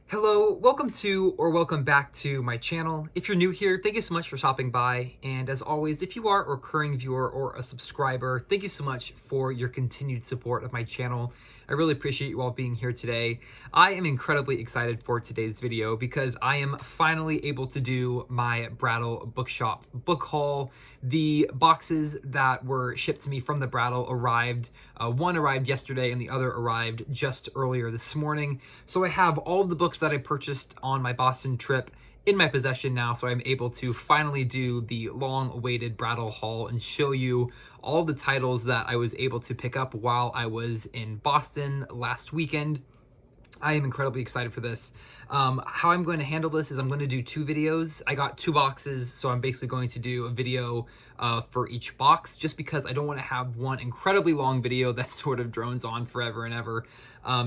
Hello, welcome to or welcome back to my channel. If you're new here, thank you so much for stopping by. And as always, if you are a recurring viewer or a subscriber, thank you so much for your continued support of my channel. I really appreciate you all being here today. I am incredibly excited for today's video because I am finally able to do my Brattle Bookshop book haul. The boxes that were shipped to me from the Brattle arrived. One arrived yesterday and the other arrived just earlier this morning. So I have all of the books that I purchased on my Boston trip in my possession now, so I'm able to finally do the long-awaited Brattle haul and show you all the titles that I was able to pick up while I was in Boston last weekend. I am incredibly excited for this. How I'm going to handle this is I'm going to do two videos. I got two boxes, so I'm basically going to do a video for each box, just because I don't want to have one incredibly long video that sort of drones on forever and ever.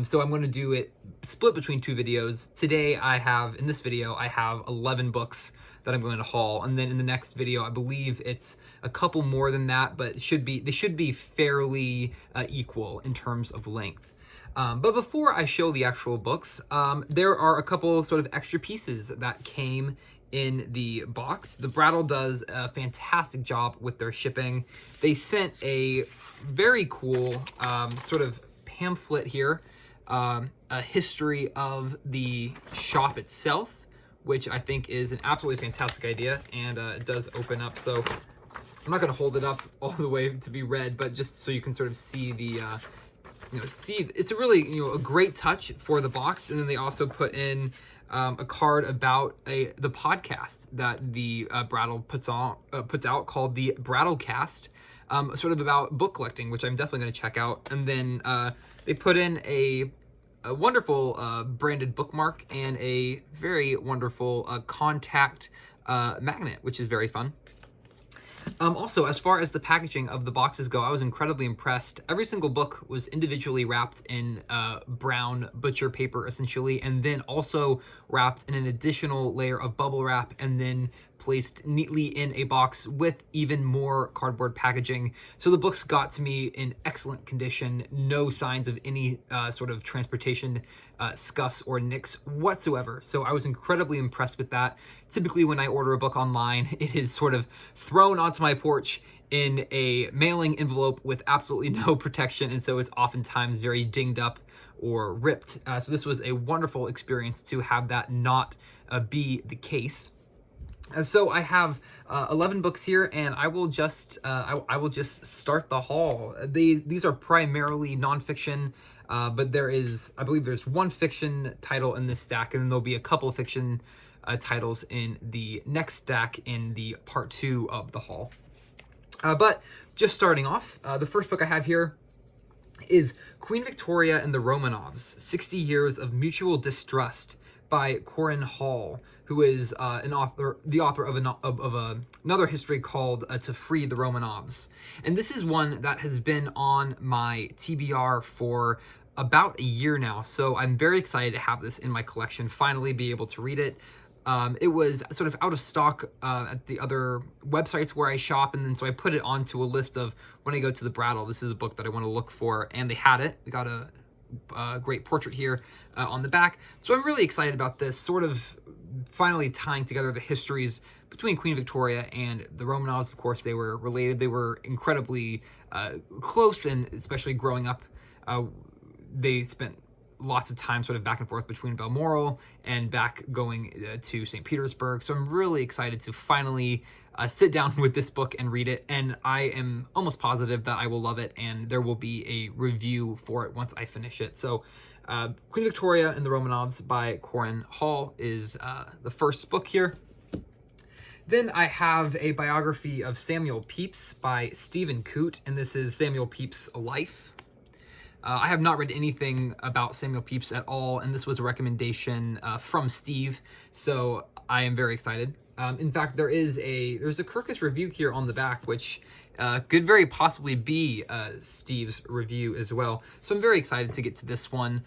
So I'm going to do it split between two videos. Today in this video, I have 11 books that I'm going to haul, and then in the next video, I believe it's a couple more than that, but they should be fairly equal in terms of length. But before I show the actual books, there are a couple sort of extra pieces that came in the box. The Brattle does a fantastic job with their shipping. They sent a very cool sort of pamphlet here, a history of the shop itself, which I think is an absolutely fantastic idea, and it does open up. So I'm not going to hold it up all the way to be read, but just so you can sort of see the it's a really, a great touch for the box. And then they also put in a card about the podcast that the Brattle puts out called the Brattlecast, sort of about book collecting, which I'm definitely going to check out. And then they put in a wonderful branded bookmark and a very wonderful contact magnet, which is very fun. Also, as far as the packaging of the boxes go, I was incredibly impressed. Every single book was individually wrapped in brown butcher paper, essentially, and then also wrapped in an additional layer of bubble wrap, and then placed neatly in a box with even more cardboard packaging. So the books got to me in excellent condition, no signs of any sort of transportation scuffs or nicks whatsoever. So I was incredibly impressed with that. Typically when I order a book online, it is sort of thrown onto my porch in a mailing envelope with absolutely no protection, and so it's oftentimes very dinged up or ripped. So this was a wonderful experience to have that not be the case. So I have 11 books here, and I will just start the haul. These are primarily nonfiction, but I believe there's one fiction title in this stack, and then there'll be a couple of fiction titles in the next stack in the part 2 of the haul. But just starting off, the first book I have here is Queen Victoria and the Romanovs, 60 Years of Mutual Distrust by Corinne Hall, who is the author of another history called To Free the Romanovs. And this is one that has been on my TBR for about a year now, so I'm very excited to have this in my collection, finally be able to read it. It was sort of out of stock at the other websites where I shop, and then so I put it onto a list of when I go to the Brattle, this is a book that I want to look for, and they had it. We got a great portrait here on the back. So I'm really excited about this, sort of finally tying together the histories between Queen Victoria and the Romanovs. Of course, they were related. They were incredibly close, and especially growing up, they spent lots of time sort of back and forth between Balmoral and back going to St. Petersburg. So I'm really excited to finally sit down with this book and read it, and I am almost positive that I will love it, and there will be a review for it once I finish it. So Queen Victoria and the Romanovs by Corinne Hall is the first book here. Then I have a biography of Samuel Pepys by Stephen Coote, and this is Samuel Pepys' life. I have not read anything about Samuel Pepys at all, and this was a recommendation from Steve, so I am very excited. In fact, there's a Kirkus review here on the back, which could very possibly be Steve's review as well. So I'm very excited to get to this one.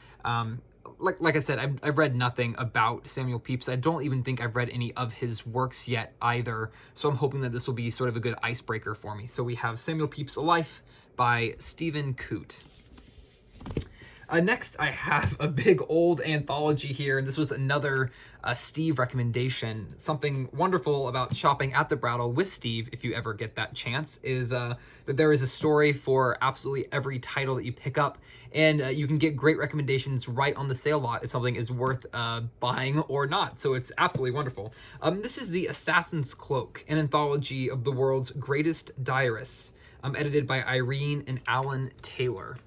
Like I said, I've read nothing about Samuel Pepys. I don't even think I've read any of his works yet either, so I'm hoping that this will be sort of a good icebreaker for me. So we have Samuel Pepys' Life by Stephen Coote. Next, I have a big old anthology here, and this was another Steve recommendation. Something wonderful about shopping at the Brattle with Steve, if you ever get that chance, is that there is a story for absolutely every title that you pick up, and you can get great recommendations right on the sale lot if something is worth buying or not. So it's absolutely wonderful. This is the Assassin's Cloak, an anthology of the world's greatest diarists, edited by Irene and Alan Taylor.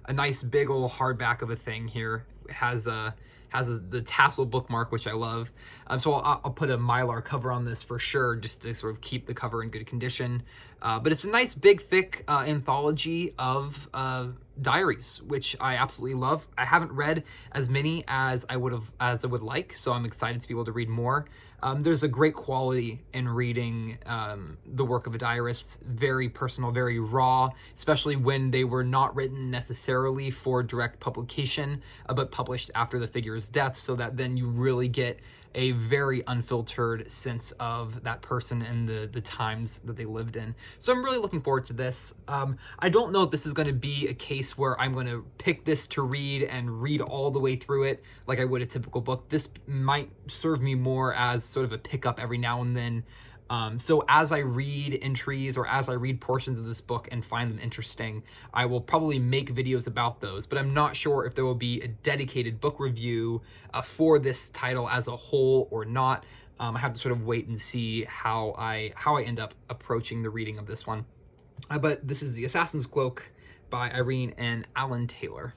A nice big old hardback of a thing here. It has the tassel bookmark, which I love. So I'll put a Mylar cover on this for sure, just to sort of keep the cover in good condition. But it's a nice big thick anthology of diaries, which I absolutely love. I haven't read as many as I would like, so I'm excited to be able to read more. There's a great quality in reading the work of a diarist, very personal, very raw, especially when they were not written necessarily for direct publication, but published after the figure's death, so that then you really get a very unfiltered sense of that person and the times that they lived in. So I'm really looking forward to this. I don't know if this is going to be a case where I'm going to pick this to read and read all the way through it like I would a typical book. This might serve me more as sort of a pickup every now and then. So as I read entries or as I read portions of this book and find them interesting, I will probably make videos about those, but I'm not sure if there will be a dedicated book review for this title as a whole or not. I have to sort of wait and see how I end up approaching the reading of this one. But this is the Assassin's Cloak by Irene and Alan Taylor.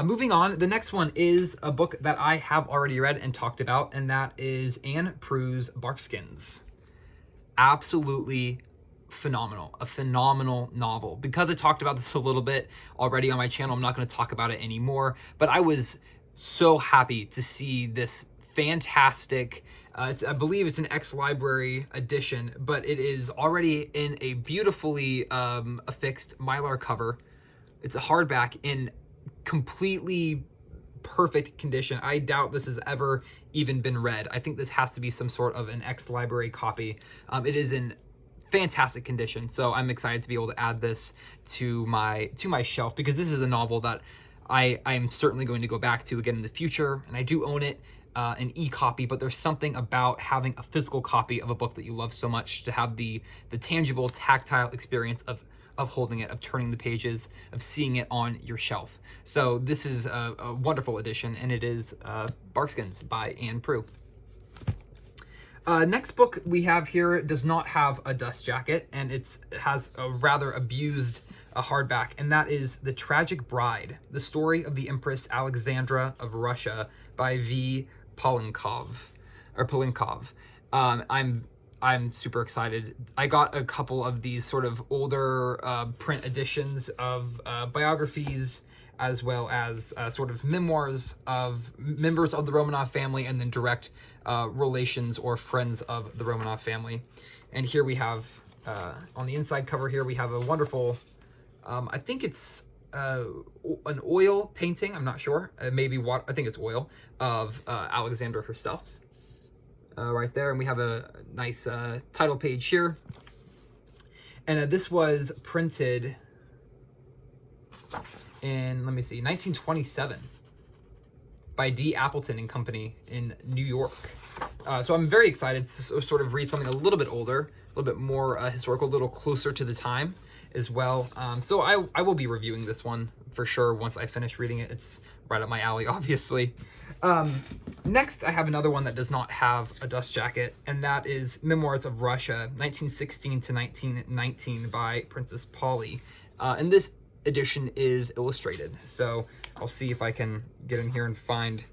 Moving on, the next one is a book that I have already read and talked about, and that is Anne Prue's Barkskins. Absolutely phenomenal. A phenomenal novel. Because I talked about this a little bit already on my channel, I'm not going to talk about it anymore, but I was so happy to see this fantastic, I believe it's an ex-library edition, but it is already in a beautifully affixed Mylar cover. It's a hardback in completely perfect condition. I doubt this has ever even been read. I think this has to be some sort of an ex-library copy. It is in fantastic condition, so I'm excited to be able to add this to my shelf, because this is a novel that I'm certainly going to go back to again in the future, and I do own it, an e-copy, but there's something about having a physical copy of a book that you love so much, to have the tangible, tactile experience of holding it, of turning the pages, of seeing it on your shelf. So this is a wonderful edition, and it is Barkskins by Anne Prue. Next book we have here does not have a dust jacket, and it has a rather abused hardback, and that is The Tragic Bride, the story of the Empress Alexandra of Russia by V. Polinkov. I'm super excited. I got a couple of these sort of older print editions of biographies, as well as sort of memoirs of members of the Romanov family, and then direct relations or friends of the Romanov family. And here we have, on the inside cover here, we have a wonderful, I think it's an oil painting, I'm not sure, maybe what, I think it's oil, of Alexandra herself. Right there, and we have a nice title page here. And this was printed in, let me see, 1927 by D. Appleton and Company in New York. So I'm very excited to sort of read something a little bit older, a little bit more historical, a little closer to the time as well. So I will be reviewing this one for sure once I finish reading it. It's right up my alley, obviously. Next, I have another one that does not have a dust jacket, and that is Memoirs of Russia, 1916 to 1919 by Princess Polly. And this edition is illustrated, so I'll see if I can get in here and find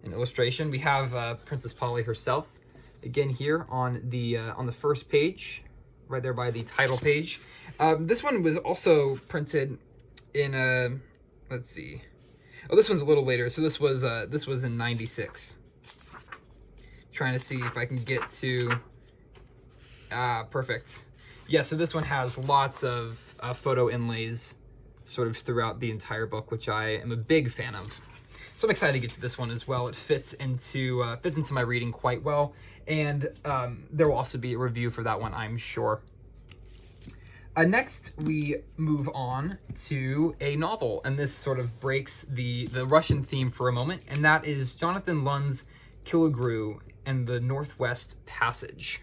an illustration. We have Princess Polly herself, again here on the first page, right there by the title page. This one was also printed in a, let's see. Oh, this one's a little later. So this was in '96. Trying to see if I can get to. Perfect. Yeah. So this one has lots of photo inlays, sort of throughout the entire book, which I am a big fan of. So I'm excited to get to this one as well. It fits into my reading quite well, and there will also be a review for that one, I'm sure. Next, we move on to a novel, and this sort of breaks the Russian theme for a moment, and that is Jonathan Lund's Killigrew and the Northwest Passage.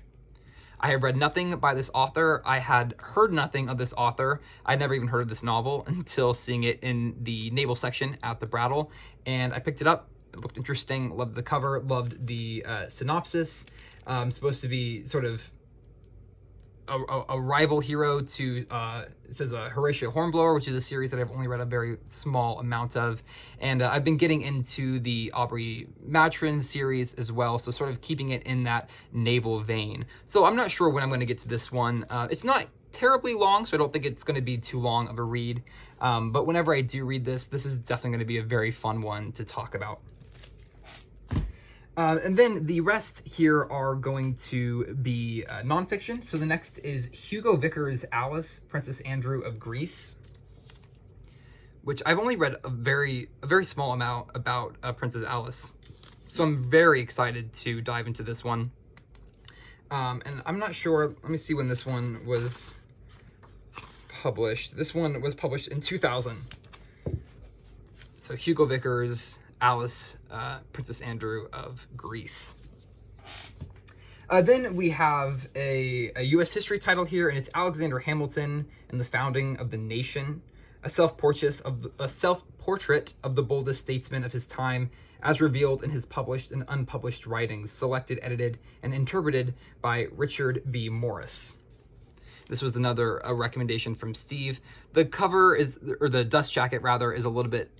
I have read nothing by this author. I had heard nothing of this author. I'd never even heard of this novel until seeing it in the naval section at the Brattle, and I picked it up. It looked interesting, loved the cover, loved the synopsis. Supposed to be sort of a rival hero to, it says Horatio Hornblower, which is a series that I've only read a very small amount of. And I've been getting into the Aubrey Maturin series as well, so sort of keeping it in that naval vein. So I'm not sure when I'm going to get to this one. It's not terribly long, so I don't think it's going to be too long of a read. But whenever I do read this, this is definitely going to be a very fun one to talk about. And then the rest here are going to be nonfiction. So the next is Hugo Vickers' Alice, Princess Andrew of Greece, which I've only read a very small amount about Princess Alice. So I'm very excited to dive into this one. And I'm not sure, let me see when this one was published. This one was published in 2000. So Hugo Vickers' Alice, Princess Andrew of Greece. Then we have a U.S. history title here, and it's Alexander Hamilton and the Founding of the Nation, a self-portrait of the boldest statesman of his time, as revealed in his published and unpublished writings, selected, edited, and interpreted by Richard V. Morris. This was another recommendation from Steve. The cover is, or the dust jacket rather, is a little bit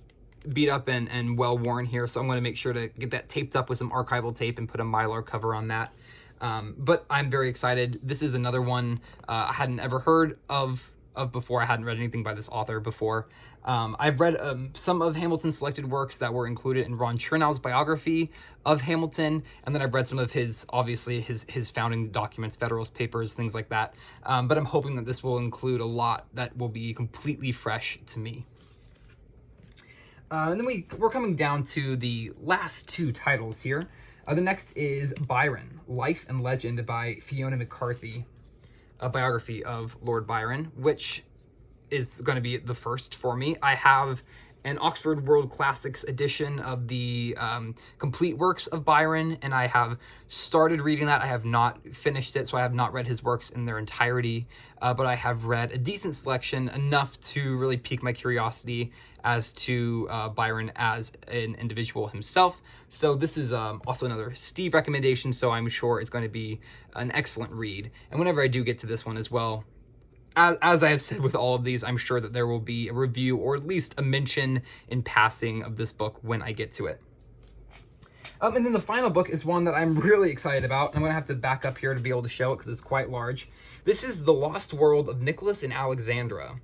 beat up and well worn here, so I'm going to make sure to get that taped up with some archival tape and put a Mylar cover on that. But I'm very excited. This is another one I hadn't ever heard of before. I hadn't read anything by this author before. I've read some of Hamilton's selected works that were included in Ron Chernow's biography of Hamilton, and then I've read some of his, obviously, his founding documents, Federalist Papers, things like that. But I'm hoping that this will include a lot that will be completely fresh to me. And then we're coming down to the last two titles here. The next is Byron, Life and Legend by Fiona McCarthy, a biography of Lord Byron, which is going to be the first for me. I have an Oxford World Classics edition of the complete works of Byron, and I have started reading that. I have not finished it, so I have not read his works in their entirety, but I have read a decent selection, enough to really pique my curiosity as to Byron as an individual himself. So this is also another Steve recommendation, so I'm sure it's going to be an excellent read. And whenever I do get to this one as well, as I have said with all of these, I'm sure that there will be a review or at least a mention in passing of this book when I get to it. And then the final book is one that I'm really excited about. I'm going to have to back up here to be able to show it because it's quite large. This is The Lost World of Nicholas and Alexandra,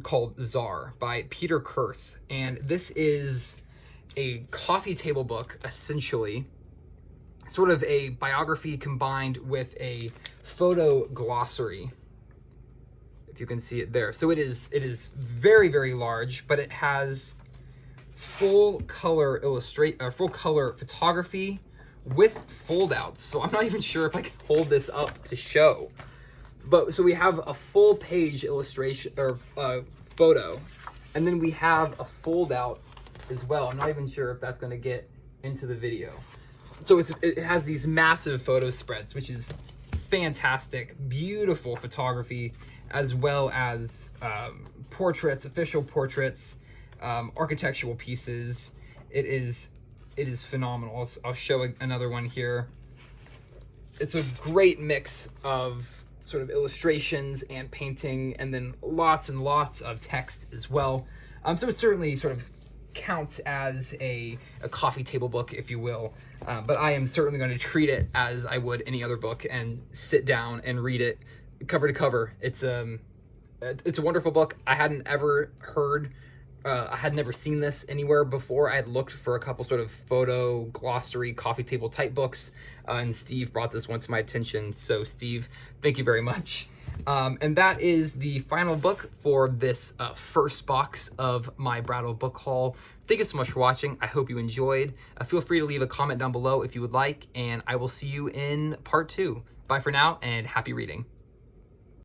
called Czar by Peter Kurth. And this is a coffee table book, essentially. Sort of a biography combined with a photo glossary, if you can see it there. So it is very, very large, but it has full color full color photography with foldouts. So I'm not even sure if I can hold this up to show. But so we have a full page illustration or photo, and then we have a foldout as well. I'm not even sure if that's going to get into the video. So it has these massive photo spreads, which is fantastic, beautiful photography, as well as portraits, official portraits, architectural pieces. It is phenomenal. I'll show another one here. It's a great mix of sort of illustrations and painting, and then lots and lots of text as well. So it certainly sort of counts as a coffee table book, if you will. But I am certainly going to treat it as I would any other book and sit down and read it cover to cover. It's a wonderful book. I hadn't ever heard, I had never seen this anywhere before. I had looked for a couple sort of photo glossary coffee table type books, and Steve brought this one to my attention. So Steve, thank you very much. And that is the final book for this first box of my Brattle book haul. Thank you so much for watching. I hope you enjoyed. Feel free to leave a comment down below if you would like, and I will see you in part 2. Bye for now, and happy reading.